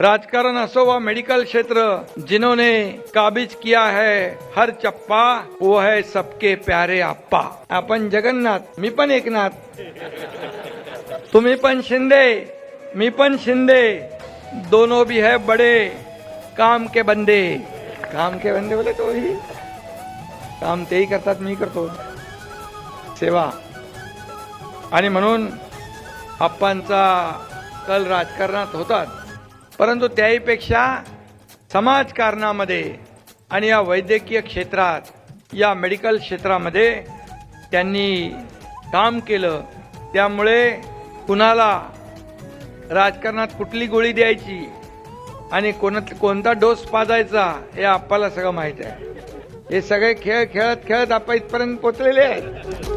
राजकारण असो व मेडिकल क्षेत्र, जिन्होंने काबिज किया है हर चप्पा, वो है सबके प्यारे आप्पा. आपण जगन्नाथ, मी पण एकनाथ, तुम्ही पण शिंदे, मी पण शिंदे, दोनों भी है बड़े काम के बंदे. काम के बंदे बोले तो ही काम तेही करतात, मी करतो सेवा. आणि म्हणून आप्पांचा कल राजकारणात होतात, परंतु त्याहीपेक्षा समाजकारणामध्ये आणि या वैद्यकीय क्षेत्रात, या मेडिकल क्षेत्रामध्ये त्यांनी काम केलं. त्यामुळे कुणाला राजकारणात कुठली गोळी द्यायची आणि कोणता डोस पाजायचा हे आप्पाला सगळं माहित आहे. हे सगळे खेळ खेळत खेळत आप्पा इथपर्यंत पोहोचलेले आहेत.